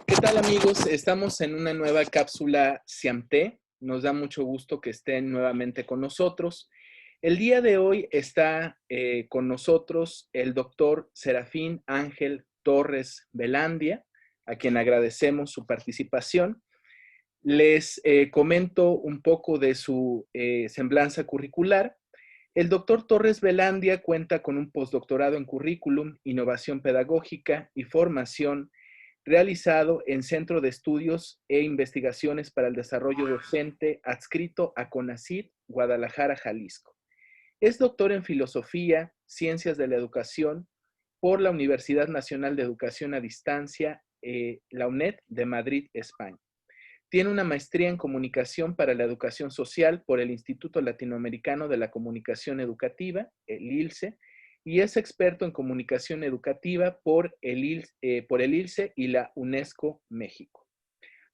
¿Qué tal, amigos? Estamos en una nueva cápsula SIAMTE. Nos da mucho gusto que estén nuevamente con nosotros. El día de hoy está con nosotros el doctor Serafín Ángel Torres Velandia, a quien agradecemos su participación. Les comento un poco de su semblanza curricular. El doctor Torres Velandia cuenta con un postdoctorado en currículum, innovación pedagógica y formación realizado en Centro de Estudios e Investigaciones para el Desarrollo Docente adscrito a CONACYT, Guadalajara, Jalisco. Es doctor en Filosofía, Ciencias de la Educación por la Universidad Nacional de Educación a Distancia, la UNED de Madrid, España. Tiene una maestría en Comunicación para la Educación Social por el Instituto Latinoamericano de la Comunicación Educativa, el ILSE, y es experto en comunicación educativa por el ILSE y la UNESCO México.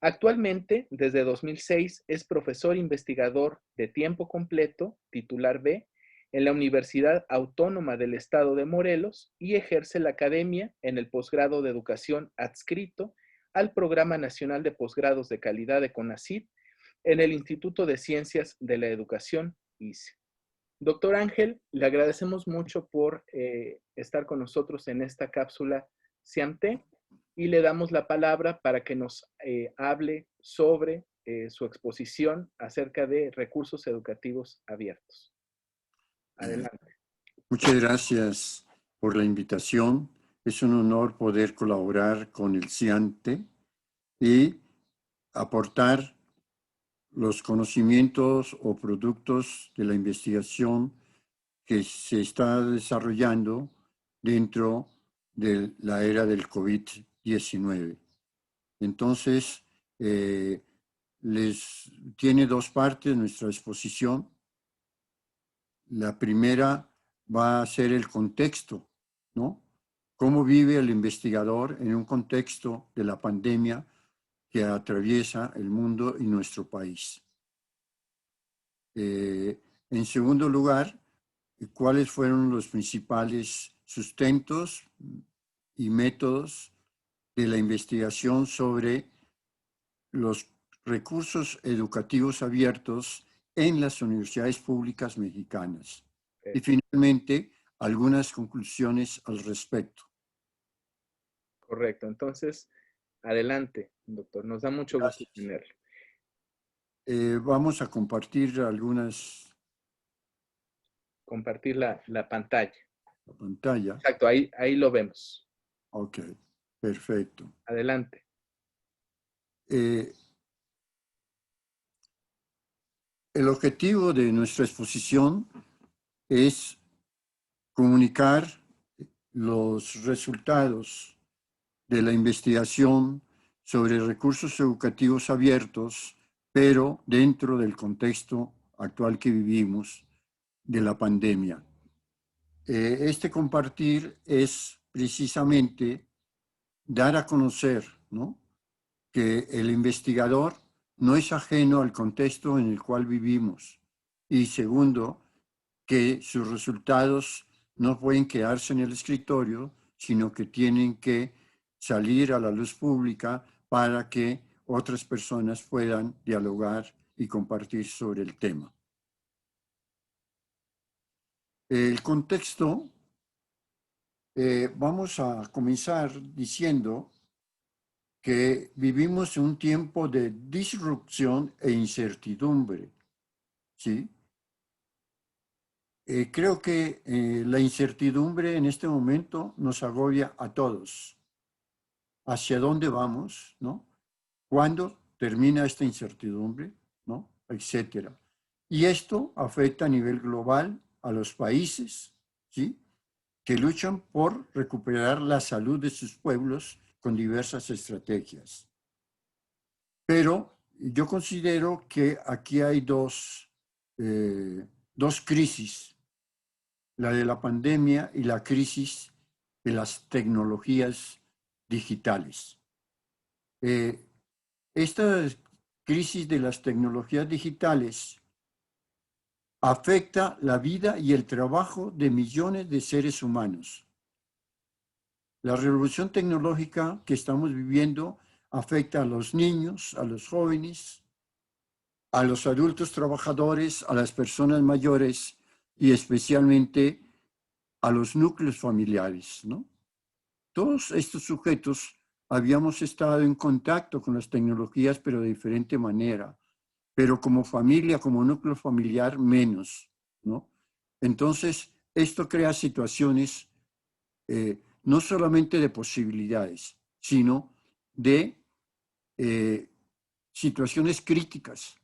Actualmente, desde 2006, es profesor investigador de tiempo completo, titular B, en la Universidad Autónoma del Estado de Morelos y ejerce la academia en el posgrado de educación adscrito al Programa Nacional de Posgrados de Calidad de CONACYT en el Instituto de Ciencias de la Educación, ICE. Doctor Ángel, le agradecemos mucho por estar con nosotros en esta cápsula SIAMTE y le damos la palabra para que nos hable sobre su exposición acerca de recursos educativos abiertos. Adelante. Muchas gracias por la invitación. Es un honor poder colaborar con el CIAMTE y aportar los conocimientos o productos de la investigación que se está desarrollando dentro de la era del COVID-19. Entonces, tiene dos partes nuestra exposición. La primera va a ser el contexto, ¿no? ¿Cómo vive el investigador en un contexto de la pandemia que atraviesa el mundo y nuestro país? En segundo lugar, ¿cuáles fueron los principales sustentos y métodos de la investigación sobre los recursos educativos abiertos en las universidades públicas mexicanas? Y finalmente, algunas conclusiones al respecto. Correcto. Entonces, adelante, doctor. Nos da mucho gusto tenerlo. Vamos a compartir algunas... Compartir la pantalla. La pantalla. Exacto, ahí lo vemos. Ok, perfecto. Adelante. El objetivo de nuestra exposición es comunicar los resultados de la investigación sobre recursos educativos abiertos, pero dentro del contexto actual que vivimos de la pandemia. Este compartir es precisamente dar a conocer, ¿no?, que el investigador no es ajeno al contexto en el cual vivimos. Y segundo, que sus resultados no pueden quedarse en el escritorio, sino que tienen que salir a la luz pública para que otras personas puedan dialogar y compartir sobre el tema. El contexto, vamos a comenzar diciendo que vivimos un tiempo de disrupción e incertidumbre, ¿sí? Creo que la incertidumbre en este momento nos agobia a todos. ¿Hacia dónde vamos, no? ¿Cuándo termina esta incertidumbre, no? Etcétera. Y esto afecta a nivel global a los países, ¿sí?, que luchan por recuperar la salud de sus pueblos con diversas estrategias. Pero yo considero que aquí hay dos crisis, la de la pandemia y la crisis de las tecnologías digitales. Esta crisis de las tecnologías digitales afecta la vida y el trabajo de millones de seres humanos. La revolución tecnológica que estamos viviendo afecta a los niños, a los jóvenes, a los adultos trabajadores, a las personas mayores y especialmente a los núcleos familiares, ¿no? Todos estos sujetos habíamos estado en contacto con las tecnologías, pero de diferente manera, pero como familia, como núcleo familiar, menos, ¿no? Entonces, esto crea situaciones no solamente de posibilidades, sino de situaciones críticas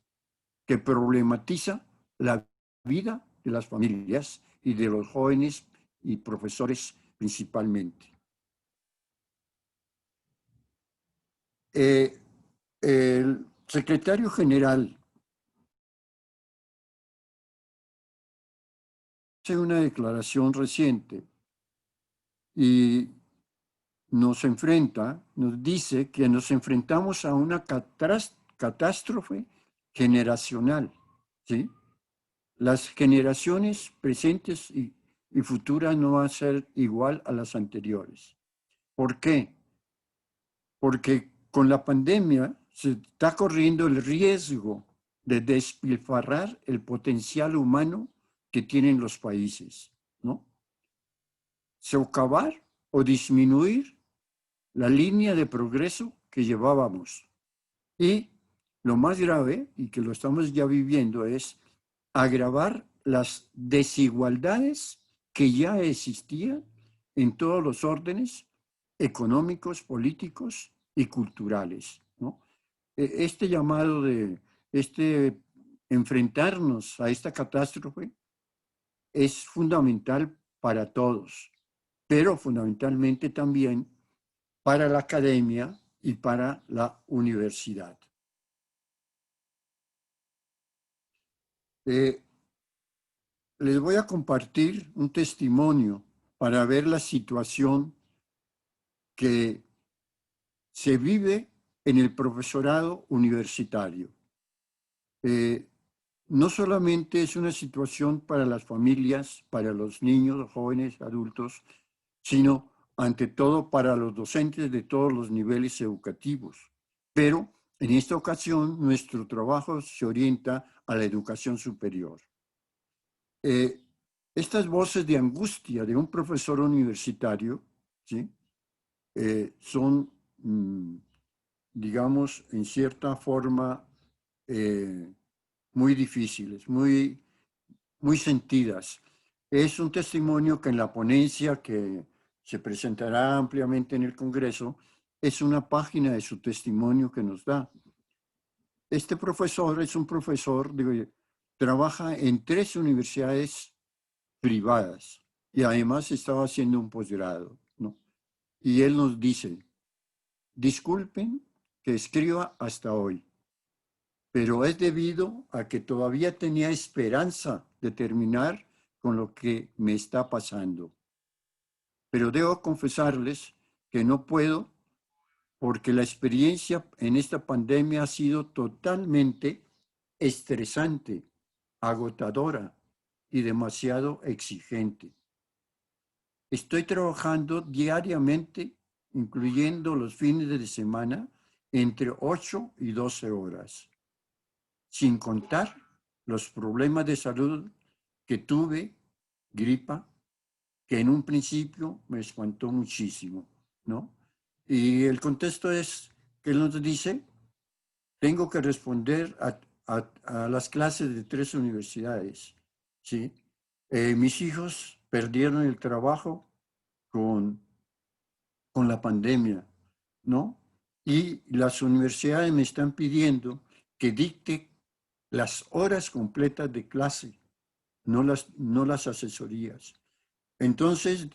que problematiza la vida de las familias y de los jóvenes y profesores principalmente. El secretario general hace una declaración reciente y nos dice que nos enfrentamos a una catástrofe generacional, ¿sí? Las generaciones presentes y futuras no van a ser igual a las anteriores. ¿Por qué? Porque con la pandemia se está corriendo el riesgo de despilfarrar el potencial humano que tienen los países, ¿no? Socavar o disminuir la línea de progreso que llevábamos. Y lo más grave, y que lo estamos ya viviendo, es agravar las desigualdades que ya existían en todos los órdenes económicos, políticos y culturales, ¿no? Este llamado este enfrentarnos a esta catástrofe es fundamental para todos, pero fundamentalmente también para la academia y para la universidad. Les voy a compartir un testimonio para ver la situación que se vive en el profesorado universitario. No solamente es una situación para las familias, para los niños, jóvenes, adultos, sino ante todo para los docentes de todos los niveles educativos. Pero en esta ocasión nuestro trabajo se orienta a la educación superior. Estas voces de angustia de un profesor universitario, ¿sí? Son, digamos, en cierta forma, muy difíciles, muy sentidas. Es un testimonio que en la ponencia que se presentará ampliamente en el Congreso, es una página de su testimonio que nos da. Este profesor es un profesor, trabaja en 3 universidades privadas y además estaba haciendo un posgrado, ¿no? Y él nos dice, disculpen que escriba hasta hoy, pero es debido a que todavía tenía esperanza de terminar con lo que me está pasando. Pero debo confesarles que no puedo porque la experiencia en esta pandemia ha sido totalmente estresante, agotadora y demasiado exigente. Estoy trabajando diariamente, incluyendo los fines de semana, entre 8 y 12 horas, sin contar los problemas de salud que tuve, gripa, que en un principio me espantó muchísimo, ¿no? Y el contexto es que él nos dice, tengo que responder a las clases de 3 universidades, ¿sí? Mis hijos perdieron el trabajo con la pandemia, ¿no? Y las universidades me están pidiendo que dicte las horas completas de clase, no las asesorías. Entonces,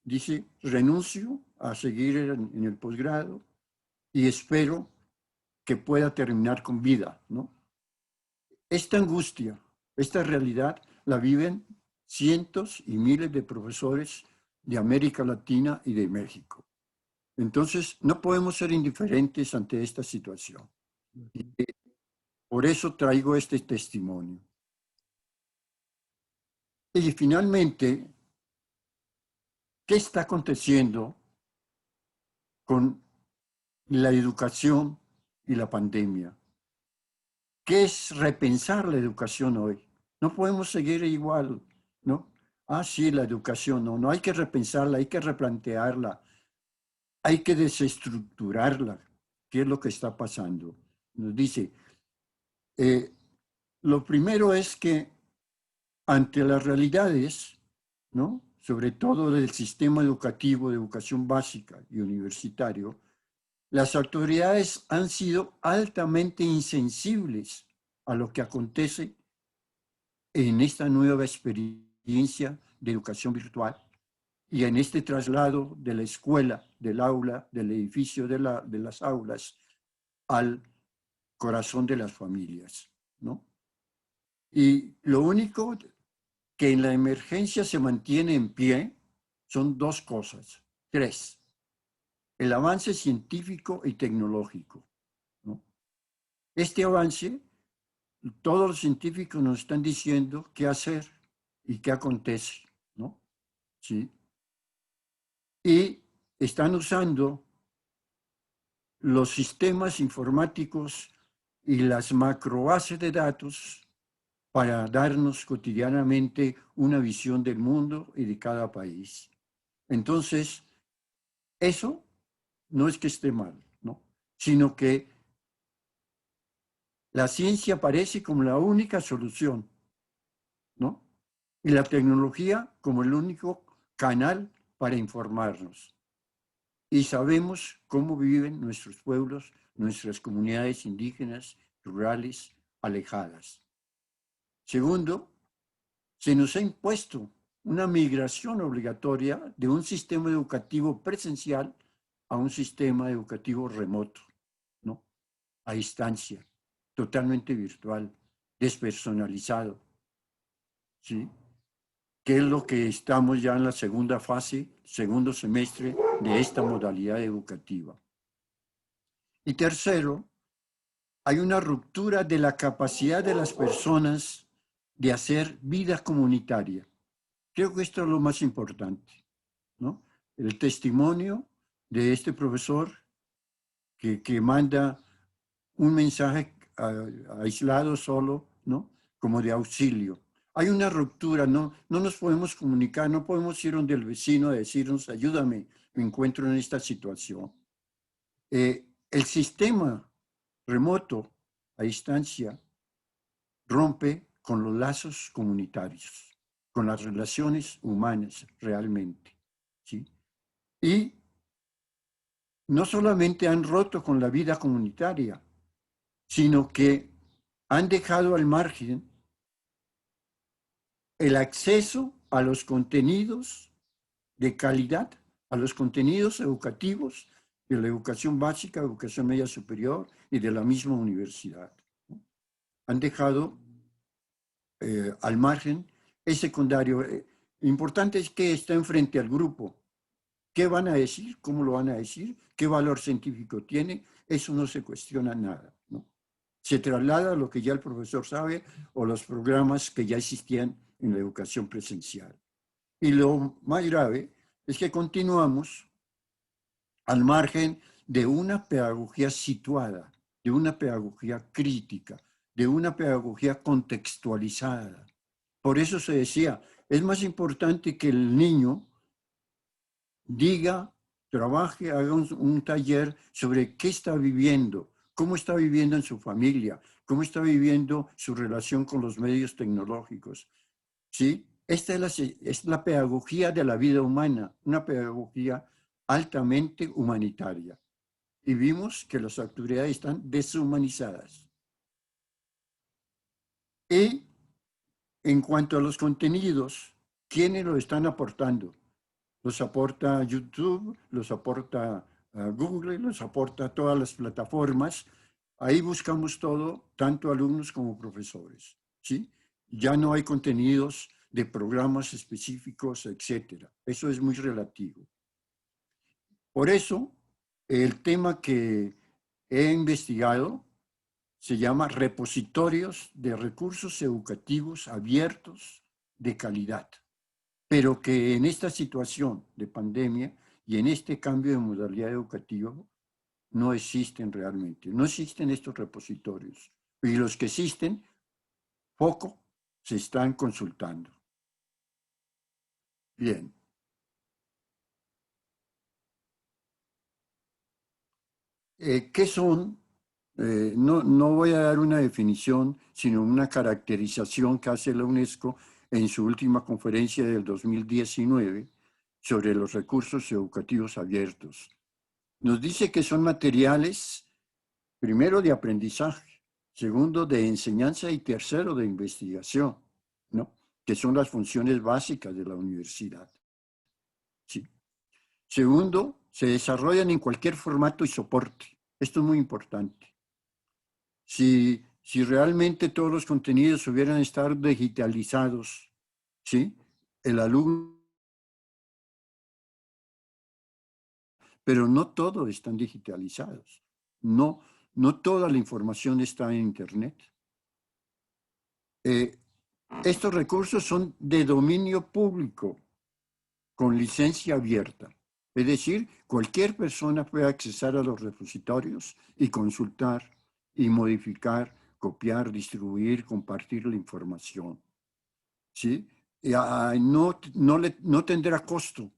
dice, renuncio a seguir en el posgrado y espero que pueda terminar con vida, ¿no? Esta angustia, esta realidad la viven cientos y miles de profesores de América Latina y de México. Entonces, no podemos ser indiferentes ante esta situación. Y por eso traigo este testimonio. Y finalmente, ¿qué está aconteciendo con la educación y la pandemia. ¿Qué es repensar la educación hoy? No podemos seguir igual, ¿no? Ah, sí, la educación, no, no hay que repensarla, hay que replantearla, hay que desestructurarla. ¿Qué es lo que está pasando? Nos dice, eh, lo primero es que ante las realidades, ¿no? Sobre todo del sistema educativo de educación básica y universitario, las autoridades han sido altamente insensibles a lo que acontece en esta nueva experiencia de educación virtual y en este traslado de la escuela, del aula, del edificio de las aulas al corazón de las familias, ¿no? Y lo único que en la emergencia se mantiene en pie son dos cosas, tres: el avance científico y tecnológico, ¿no? Este avance, todos los científicos nos están diciendo qué hacer y qué acontece, ¿no? ¿Sí? Y están usando los sistemas informáticos y las macrobases de datos para darnos cotidianamente una visión del mundo y de cada país. Entonces, eso no es que esté mal, ¿no? Sino que la ciencia aparece como la única solución, ¿no? Y la tecnología como el único canal para informarnos. Y sabemos cómo viven nuestros pueblos, nuestras comunidades indígenas, rurales, alejadas. Segundo, se nos ha impuesto una migración obligatoria de un sistema educativo presencial a un sistema educativo remoto, ¿no? A distancia, totalmente virtual, despersonalizado, ¿sí? Que es lo que estamos ya en la segunda fase, segundo semestre de esta modalidad educativa. Y tercero, hay una ruptura de la capacidad de las personas de hacer vida comunitaria. Creo que esto es lo más importante, ¿no? El testimonio de este profesor que manda un mensaje aislado solo, ¿no? Como de auxilio. Hay una ruptura, no nos podemos comunicar, no podemos ir donde el vecino a decirnos, ayúdame, me encuentro en esta situación. El sistema remoto a distancia rompe con los lazos comunitarios, con las relaciones humanas realmente, ¿sí? Y no solamente han roto con la vida comunitaria, sino que han dejado al margen el acceso a los contenidos de calidad, a los contenidos educativos de la educación básica, educación media superior y de la misma universidad. Han dejado al margen es secundario. Importante es que está enfrente al grupo. ¿Qué van a decir? ¿Cómo lo van a decir? ¿Qué valor científico tiene? Eso no se cuestiona nada, ¿no? Se traslada a lo que ya el profesor sabe o los programas que ya existían en la educación presencial. Y lo más grave es que continuamos al margen de una pedagogía situada, de una pedagogía crítica, de una pedagogía contextualizada. Por eso se decía, es más importante que el niño diga, trabaje, haga un taller sobre qué está viviendo, cómo está viviendo en su familia, cómo está viviendo su relación con los medios tecnológicos. ¿Sí? Esta es la pedagogía de la vida humana, una pedagogía altamente humanitaria. Y vimos que las autoridades están deshumanizadas. Y en cuanto a los contenidos, ¿quiénes lo están aportando? Los aporta YouTube, los aporta Google, los aporta todas las plataformas. Ahí buscamos todo, tanto alumnos como profesores, ¿sí? Ya no hay contenidos de programas específicos, etcétera. Eso es muy relativo. Por eso, el tema que he investigado se llama repositorios de recursos educativos abiertos de calidad, pero que en esta situación de pandemia y en este cambio de modalidad educativa no existen realmente. No existen estos repositorios. Y los que existen, poco se están consultando. Bien. ¿Qué son? No voy a dar una definición, sino una caracterización que hace la UNESCO en su última conferencia del 2019 sobre los recursos educativos abiertos. Nos dice que son materiales, primero, de aprendizaje, segundo, de enseñanza y tercero, de investigación, ¿no? Que son las funciones básicas de la universidad. Sí. Segundo, se desarrollan en cualquier formato y soporte. Esto es muy importante. Si realmente todos los contenidos hubieran estado digitalizados, ¿sí? El alumno, pero no todos están digitalizados. No, no toda la información está en Internet. Estos recursos son de dominio público, con licencia abierta. Es decir, cualquier persona puede acceder a los repositorios y consultar y modificar, copiar, distribuir, compartir la información. ¿Sí? No tendrá costo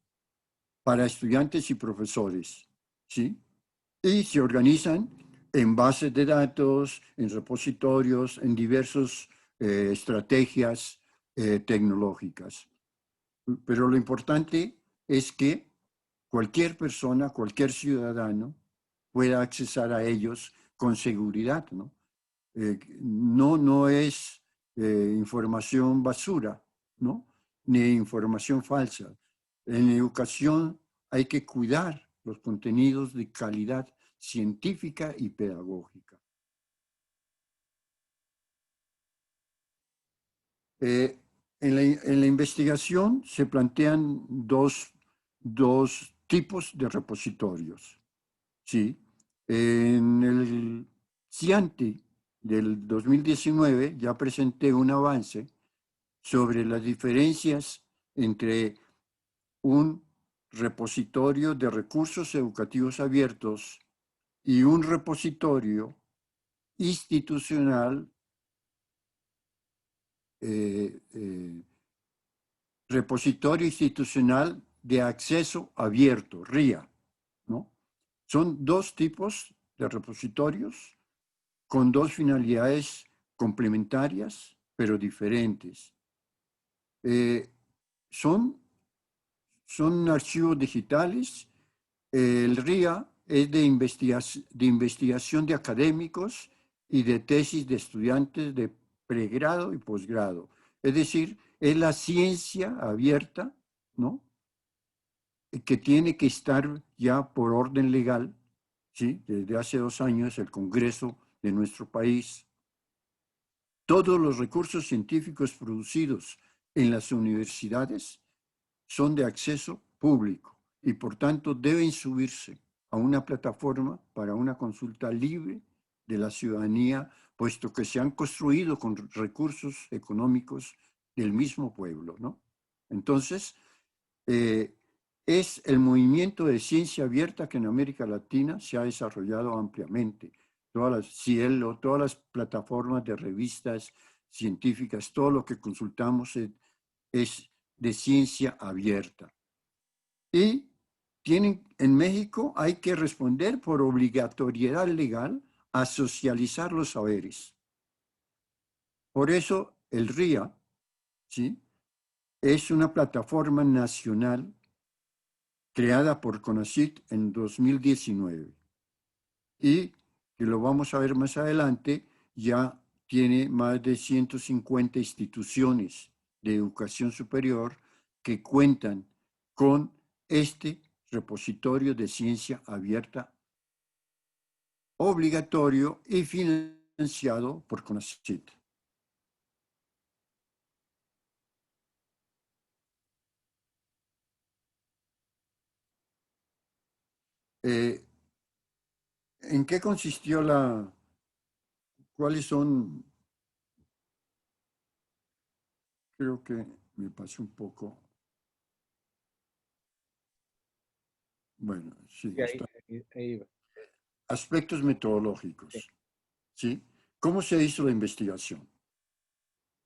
para estudiantes y profesores. ¿Sí? Y se organizan en bases de datos, en repositorios, en diversas estrategias tecnológicas. Pero lo importante es que cualquier persona, cualquier ciudadano pueda acceder a ellos con seguridad, ¿no? No es información basura, ¿no? Ni información falsa. En educación hay que cuidar los contenidos de calidad científica y pedagógica. En la investigación se plantean dos tipos de repositorios. ¿Sí? En el CIANTE del 2019 ya presenté un avance sobre las diferencias entre un repositorio de recursos educativos abiertos y un repositorio institucional, eh, eh, repositorio institucional de acceso abierto, RIA, ¿no? Son dos tipos de repositorios con dos finalidades complementarias, pero diferentes. Son archivos digitales. El RIA es de investigación de académicos y de tesis de estudiantes de pregrado y posgrado. Es decir, es la ciencia abierta, ¿no? Que tiene que estar ya por orden legal, ¿sí? Desde hace 2 años el Congreso de nuestro país. Todos los recursos científicos producidos en las universidades son de acceso público y por tanto deben subirse a una plataforma para una consulta libre de la ciudadanía, puesto que se han construido con recursos económicos del mismo pueblo, ¿no? Entonces, es el movimiento de ciencia abierta que en América Latina se ha desarrollado ampliamente. Todas las Cielo, todas las plataformas de revistas científicas, todo lo que consultamos es de ciencia abierta. Y en México hay que responder por obligatoriedad legal a socializar los saberes. Por eso el RIA, ¿sí? Es una plataforma nacional creada por CONACYT en 2019 y que lo vamos a ver más adelante, ya tiene más de 150 instituciones de educación superior que cuentan con este repositorio de ciencia abierta obligatorio y financiado por CONACYT. ¿En qué consistió cuáles son? Creo que me pasé un poco. Bueno, sí, Y está. ahí va. aspectos metodológicos, ¿sí? ¿Cómo se hizo la investigación?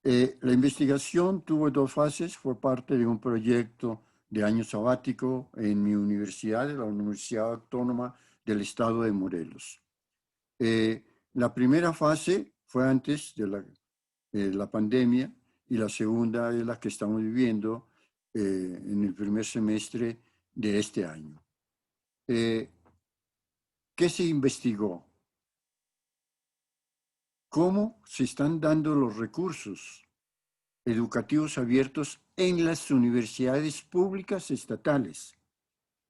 La investigación tuvo dos fases, fue parte de un proyecto de año sabático en mi universidad, la Universidad Autónoma del Estado de Morelos. La primera fase fue antes de la pandemia y la segunda es la que estamos viviendo en el primer semestre de este año. ¿Qué se investigó? ¿Cómo se están dando los recursos educativos abiertos en las universidades públicas estatales?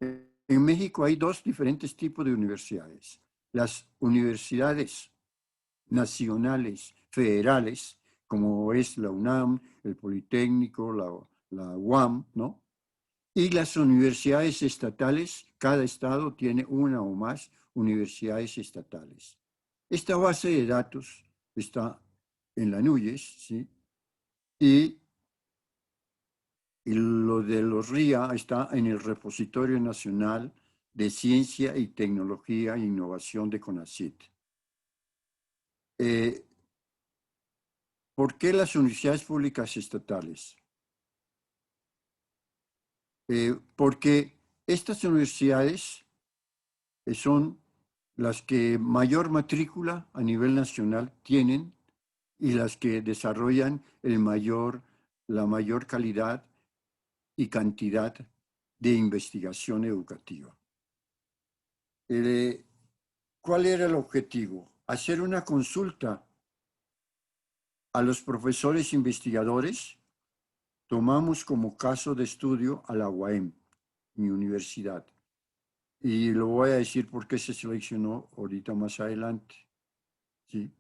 En México hay dos diferentes tipos de universidades. Las universidades nacionales, federales, como es la UNAM, el Politécnico, la UAM, ¿no? Y las universidades estatales, cada estado tiene una o más universidades estatales. Esta base de datos está en la NUYES, ¿sí? Y lo de los RIA está en el Repositorio Nacional de Ciencia y Tecnología e Innovación de CONACYT. ¿Por qué las universidades públicas estatales? Porque estas universidades son las que mayor matrícula a nivel nacional tienen y las que desarrollan la mayor calidad y cantidad de investigación educativa. ¿Cuál era el objetivo? Hacer una consulta a los profesores investigadores. Tomamos como caso de estudio a la UAM, mi universidad. Y lo voy a decir por qué se seleccionó ahorita más adelante. ¿Sí?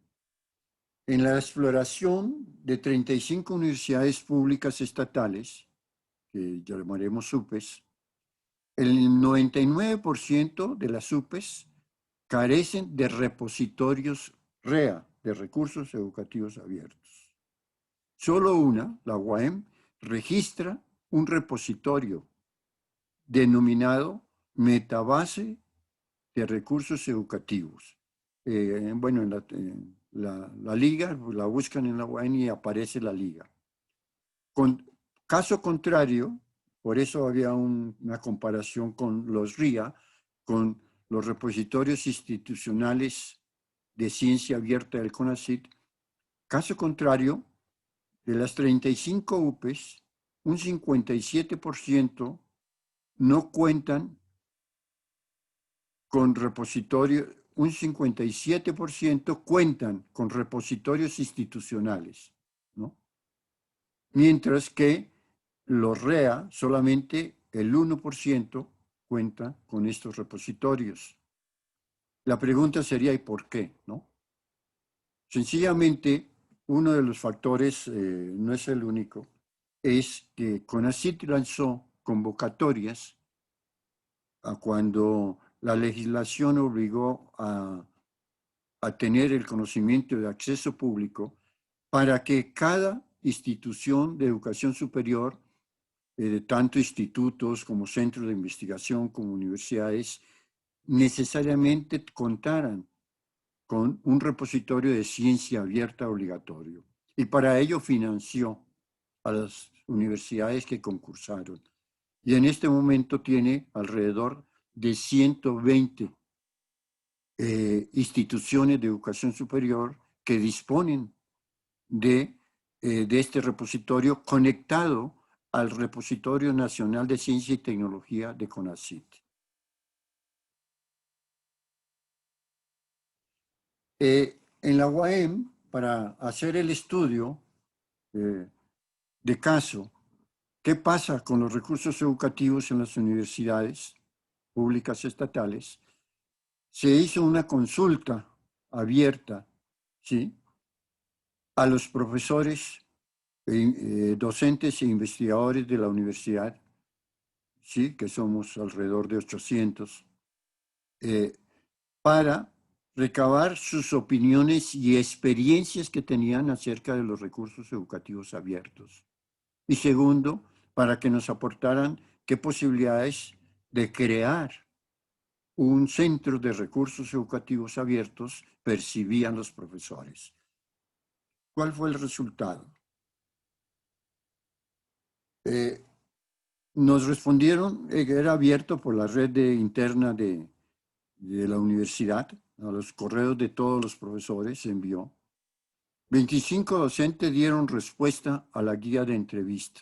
En la exploración de 35 universidades públicas estatales, que llamaremos UPEs, el 99% de las UPEs carecen de repositorios REA, de recursos educativos abiertos. Solo una, la UAM, registra un repositorio denominado Metabase de Recursos Educativos. Bueno, en la liga, la buscan en la UAM y aparece la liga. Caso contrario, por eso había una comparación con los RIA, con los repositorios institucionales de ciencia abierta del CONACYT. Caso contrario, de las 35 UPEs, un 57% no cuentan con repositorios, un 57% cuentan con repositorios institucionales, ¿no? Mientras que los REA, solamente el 1% cuenta con estos repositorios. La pregunta sería, ¿y por qué? ¿No? Sencillamente, uno de los factores, no es el único, es que CONACYT lanzó convocatorias a cuando la legislación obligó a tener el conocimiento de acceso público para que cada institución de educación superior, tanto institutos como centros de investigación como universidades, necesariamente contaran con un repositorio de ciencia abierta obligatorio. Y para ello financió a las universidades que concursaron. Y en este momento tiene alrededor de 120 instituciones de educación superior que disponen de este repositorio conectado al Repositorio Nacional de Ciencia y Tecnología de CONACYT. En la UAM, para hacer el estudio de caso, ¿qué pasa con los recursos educativos en las universidades públicas estatales? Se hizo una consulta abierta, ¿sí?, a los profesores, docentes e investigadores de la universidad, ¿sí?, que somos alrededor de 800, para recabar sus opiniones y experiencias que tenían acerca de los recursos educativos abiertos. Y segundo, para que nos aportaran qué posibilidades de crear un centro de recursos educativos abiertos percibían los profesores. ¿Cuál fue el resultado? Nos respondieron que era abierto por la red interna de la universidad, a los correos de todos los profesores se envió. 25 docentes dieron respuesta a la guía de entrevista.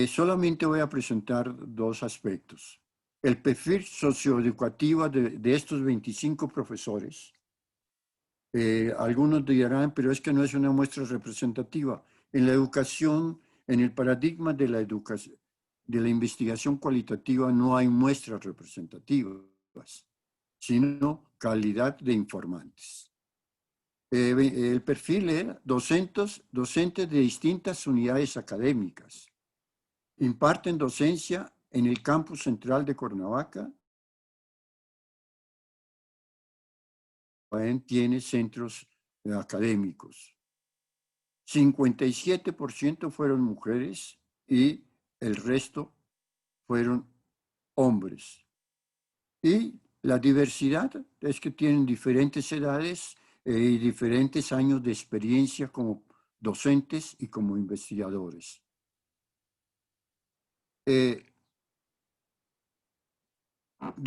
Solamente voy a presentar dos aspectos. El perfil socioeducativo de estos 25 profesores. Algunos dirán, pero es que no es una muestra representativa. En la educación, en el paradigma de la educación, de la investigación cualitativa, no hay muestras representativas, sino calidad de informantes. El perfil era docentes de distintas unidades académicas. Imparten docencia en el campus central de Cuernavaca. Tiene centros académicos. 57% fueron mujeres y el resto fueron hombres. Y la diversidad es que tienen diferentes edades y diferentes años de experiencia como docentes y como investigadores. De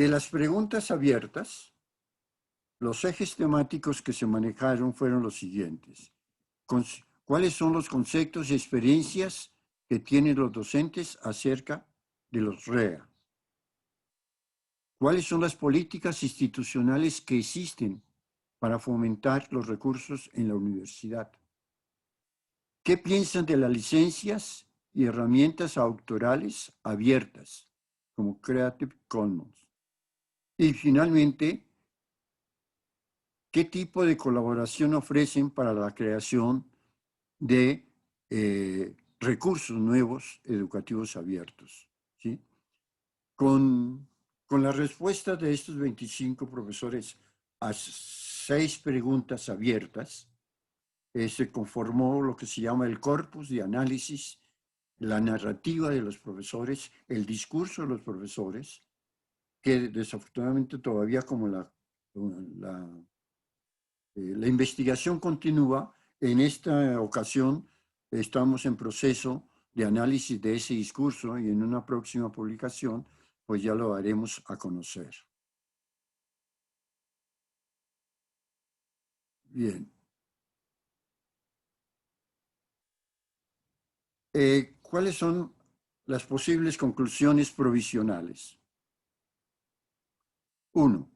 las preguntas abiertas, los ejes temáticos que se manejaron fueron los siguientes. ¿Cuáles son los conceptos y experiencias que tienen los docentes acerca de los REA? ¿Cuáles son las políticas institucionales que existen para fomentar los recursos en la universidad? ¿Qué piensan de las licencias y herramientas autorales abiertas, como Creative Commons? Y finalmente, ¿qué tipo de colaboración ofrecen para la creación de recursos nuevos educativos abiertos? ¿Sí? Con la respuesta de estos 25 profesores a 6 preguntas abiertas, se conformó lo que se llama el corpus de análisis, la narrativa de los profesores, el discurso de los profesores, que desafortunadamente todavía como la investigación continúa, en esta ocasión estamos en proceso de análisis de ese discurso y en una próxima publicación pues ya lo haremos a conocer. Bien. ¿Cuáles son las posibles conclusiones provisionales? Uno,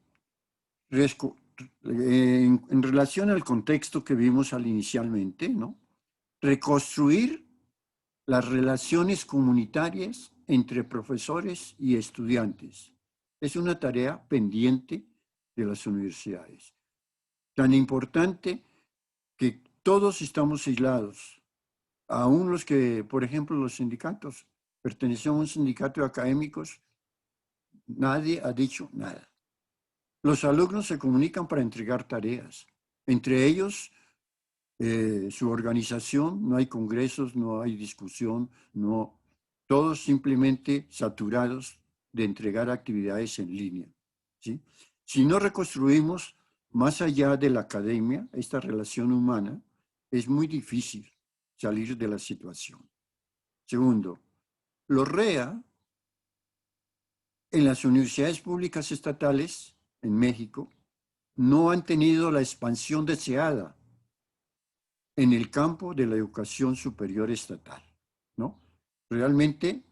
en relación al contexto que vimos inicialmente, ¿no? Reconstruir las relaciones comunitarias entre profesores y estudiantes. Es una tarea pendiente de las universidades. Tan importante que todos estamos aislados. Aún los que, por ejemplo, los sindicatos, pertenecemos a un sindicato de académicos, nadie ha dicho nada. Los alumnos se comunican para entregar tareas. Entre ellos, su organización, no hay congresos, no hay discusión, no, todos simplemente saturados de entregar actividades en línea. ¿Sí? Si no reconstruimos más allá de la academia, esta relación humana, es muy difícil salir de la situación. Segundo, los REA en las universidades públicas estatales en México no han tenido la expansión deseada en el campo de la educación superior estatal, ¿no? Realmente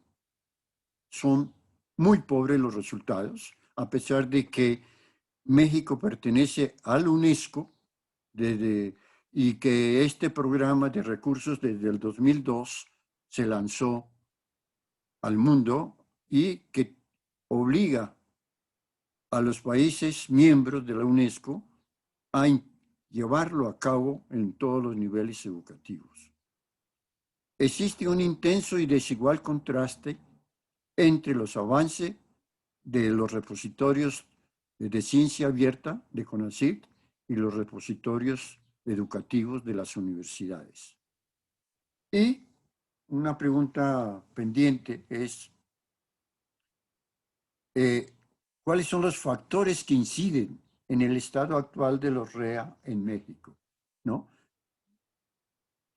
son muy pobres los resultados, a pesar de que México pertenece al UNESCO y que este programa de recursos desde el 2002 se lanzó al mundo y que obliga a los países miembros de la UNESCO a llevarlo a cabo en todos los niveles educativos. Existe un intenso y desigual contraste entre los avances de los repositorios de ciencia abierta de CONACYT y los repositorios educativos de las universidades. Y una pregunta pendiente es, ¿Cuáles son los factores que inciden en el estado actual de los REA en México? ¿No?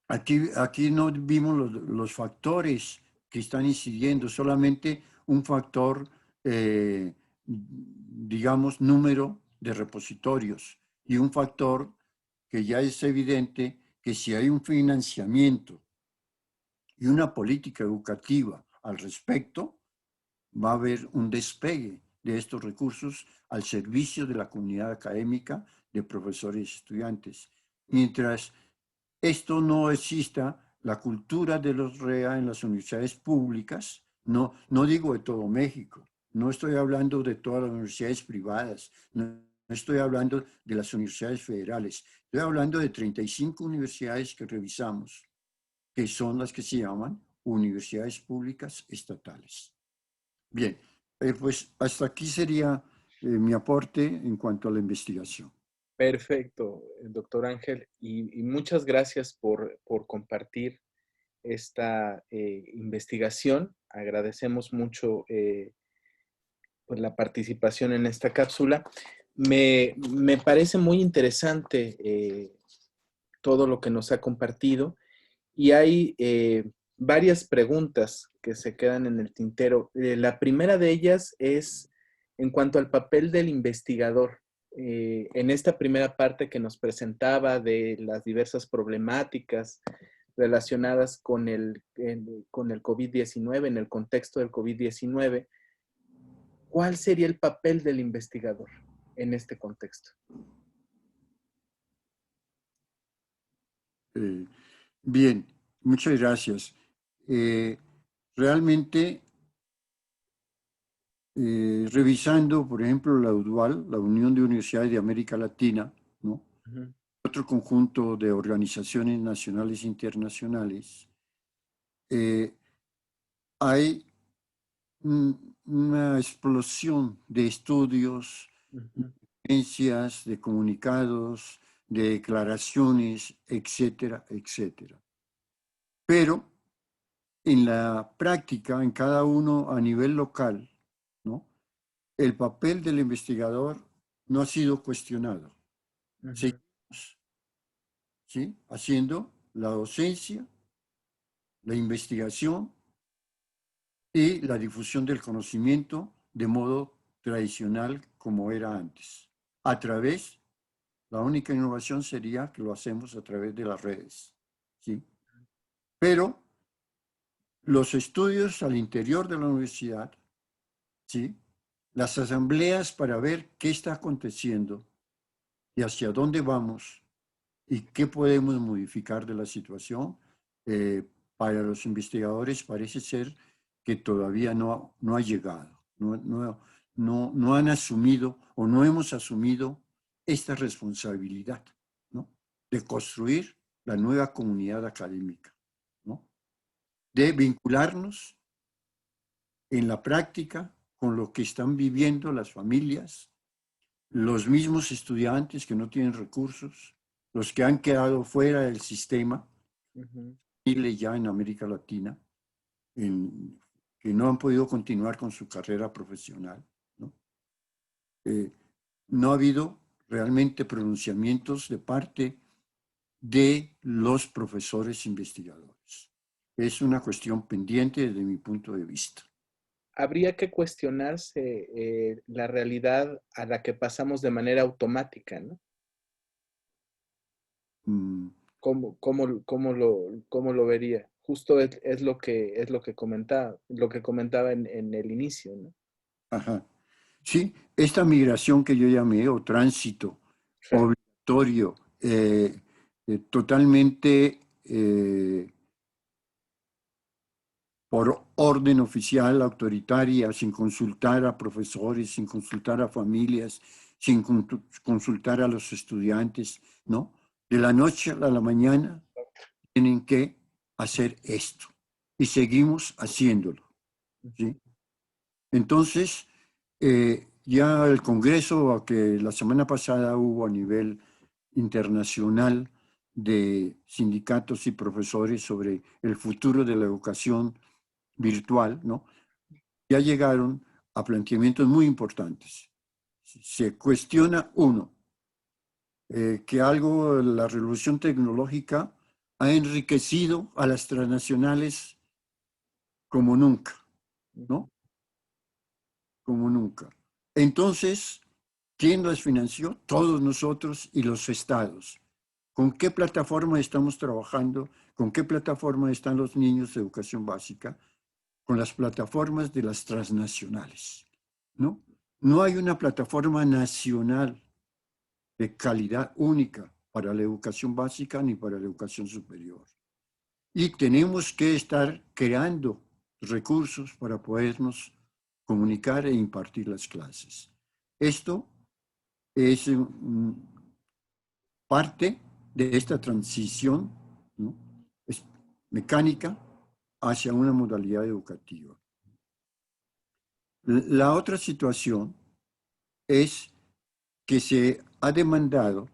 Aquí no vimos los factores que están incidiendo, solamente un factor, digamos, número de repositorios y un factor que ya es evidente que si hay un financiamiento y una política educativa al respecto, va a haber un despegue de estos recursos al servicio de la comunidad académica, de profesores y estudiantes. Mientras esto no exista, la cultura de los REA en las universidades públicas, no digo de todo México, no estoy hablando de todas las universidades privadas, no estoy hablando de las universidades federales, estoy hablando de 35 universidades que revisamos, que son las que se llaman universidades públicas estatales. Bien, pues hasta aquí sería mi aporte en cuanto a la investigación. Perfecto, doctor Ángel, y muchas gracias por compartir esta investigación. Agradecemos mucho pues, la participación en esta cápsula. Me parece muy interesante todo lo que nos ha compartido y hay varias preguntas que se quedan en el tintero. La primera de ellas es en cuanto al papel del investigador. En esta primera parte que nos presentaba de las diversas problemáticas relacionadas con con el COVID-19, en el contexto del COVID-19, ¿cuál sería el papel del investigador en este contexto? Bien, muchas gracias. Realmente, revisando, por ejemplo, la UDUAL, la Unión de Universidades de América Latina, ¿no? Ujú. Otro conjunto de organizaciones nacionales e internacionales, hay una explosión de estudios, Ujú. ciencias, de comunicados, de declaraciones, etcétera, etcétera. Pero en la práctica, en cada uno a nivel local, ¿no? El papel del investigador no ha sido cuestionado. Ujú. Seguimos, ¿sí? Haciendo la docencia, la investigación y la difusión del conocimiento de modo tradicional como era antes. A través, la única innovación sería que lo hacemos a través de las redes, ¿sí? Pero los estudios al interior de la universidad, ¿sí? Las asambleas para ver qué está aconteciendo y hacia dónde vamos y qué podemos modificar de la situación, para los investigadores parece ser que todavía no ha llegado, no han asumido o no hemos asumido esta responsabilidad, ¿no? De construir la nueva comunidad académica, ¿no? De vincularnos en la práctica con lo que están viviendo las familias, los mismos estudiantes que no tienen recursos, los que han quedado fuera del sistema, Ujú. Chile ya en América Latina, que no han podido continuar con su carrera profesional, ¿no? No ha habido realmente pronunciamientos de parte de los profesores investigadores. Es una cuestión pendiente desde mi punto de vista. Habría que cuestionarse la realidad a la que pasamos de manera automática, ¿no? Mm, ¿Cómo lo vería? Justo es lo que comentaba en el inicio, ¿no? ajá. Sí, esta migración que yo llamé o tránsito Sí. obligatorio, totalmente por orden oficial, autoritaria, sin consultar a profesores, sin consultar a familias, sin consultar a los estudiantes, ¿no? De la noche a la mañana tienen que hacer esto y seguimos haciéndolo, ¿sí? Entonces, ya el Congreso que la semana pasada hubo a nivel internacional de sindicatos y profesores sobre el futuro de la educación virtual, ¿no? Ya llegaron a planteamientos muy importantes. Se cuestiona, uno, que la revolución tecnológica ha enriquecido a las transnacionales como nunca, ¿no? Como nunca. Entonces, ¿quién las financió? Todos nosotros y los estados. ¿Con qué plataforma estamos trabajando? ¿Con qué plataforma están los niños de educación básica? Con las plataformas de las transnacionales, ¿no? No hay una plataforma nacional de calidad única para la educación básica ni para la educación superior. Y tenemos que estar creando recursos para podernos comunicar e impartir las clases. Esto es parte de esta transición, ¿no? Es mecánica hacia una modalidad educativa. La otra situación es que se ha demandado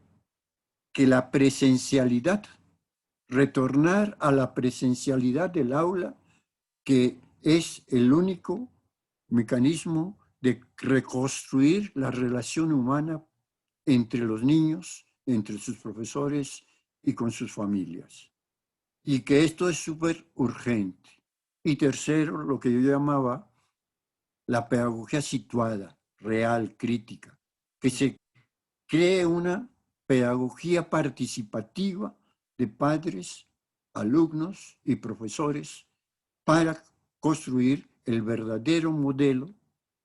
que la presencialidad, retornar a la presencialidad del aula, que es el único mecanismo de reconstruir la relación humana entre los niños, entre sus profesores y con sus familias. Y que esto es súper urgente. Y tercero, lo que yo llamaba la pedagogía situada, real, crítica, que se cree una pedagogía participativa de padres, alumnos y profesores para construir el verdadero modelo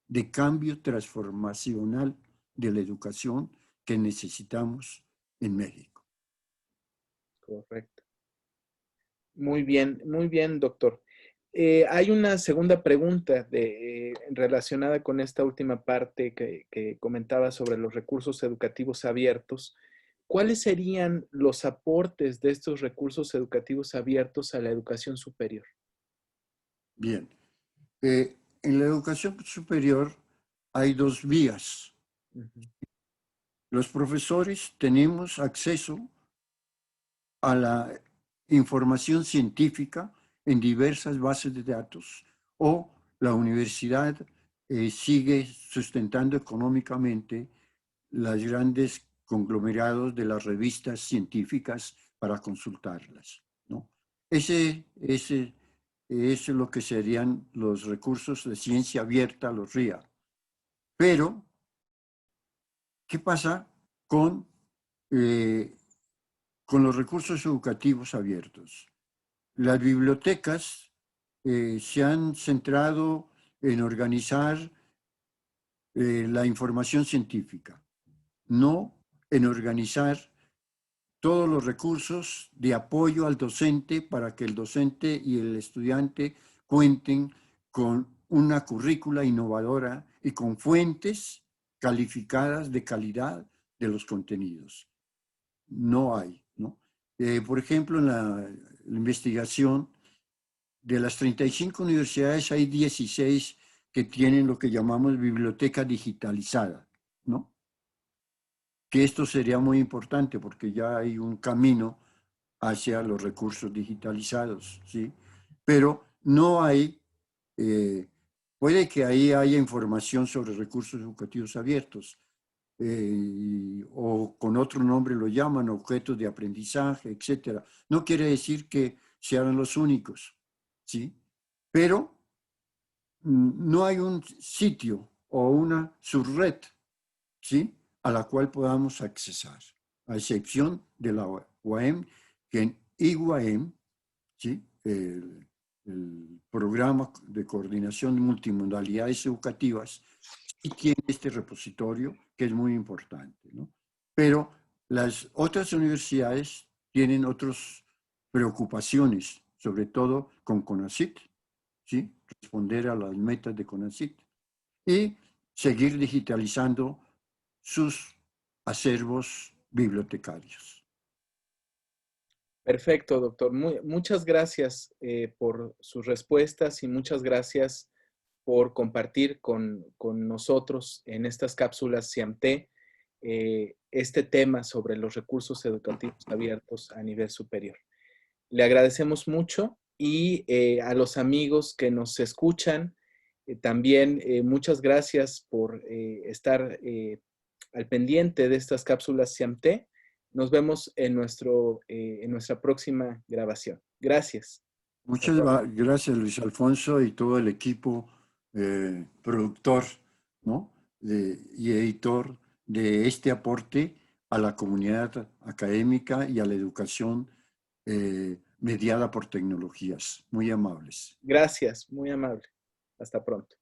de cambio transformacional de la educación que necesitamos en México. Correcto. Muy bien, doctor. Hay una segunda pregunta relacionada con esta última parte que comentaba sobre los recursos educativos abiertos. ¿Cuáles serían los aportes de estos recursos educativos abiertos a la educación superior? Bien, en la educación superior hay dos vías. Ujú. Los profesores tenemos acceso a la información científica en diversas bases de datos, o la universidad sigue sustentando económicamente los grandes conglomerados de las revistas científicas para consultarlas, ¿no? Ese es lo que serían los recursos de ciencia abierta, los RIA. Pero, ¿qué pasa eh, con los recursos educativos abiertos? Las bibliotecas se han centrado en organizar la información científica, no en organizar todos los recursos de apoyo al docente para que el docente y el estudiante cuenten con una currícula innovadora y con fuentes calificadas de calidad de los contenidos. No hay, ¿no? Por ejemplo, en la investigación, de las 35 universidades hay 16 que tienen lo que llamamos biblioteca digitalizada, ¿no? Que esto sería muy importante porque ya hay un camino hacia los recursos digitalizados, ¿sí? Pero no hay, puede que ahí haya información sobre recursos educativos abiertos, o con otro nombre lo llaman objetos de aprendizaje, etcétera. No quiere decir que sean los únicos, ¿sí? Pero no hay un sitio o una subred, ¿sí?, a la cual podamos accesar, a excepción de la UAM, que en IUAM, ¿sí?, el programa de coordinación de multimodalidades educativas, sí tiene este repositorio que es muy importante, ¿no? Pero las otras universidades tienen otras preocupaciones, sobre todo con CONACYT, ¿sí?, responder a las metas de CONACYT y seguir digitalizando sus acervos bibliotecarios. Perfecto, doctor. Muchas gracias por sus respuestas y muchas gracias por compartir con nosotros en estas cápsulas CIAMT este tema sobre los recursos educativos abiertos a nivel superior. Le agradecemos mucho y a los amigos que nos escuchan, También muchas gracias por estar al pendiente de estas cápsulas SIAMT. Nos vemos en nuestra próxima grabación. Gracias. Hasta Muchas pronto. gracias, Luis Alfonso, y todo el equipo productor, ¿no? Y editor de este aporte a la comunidad académica y a la educación mediada por tecnologías. Muy amables. Gracias, muy amable. Hasta pronto.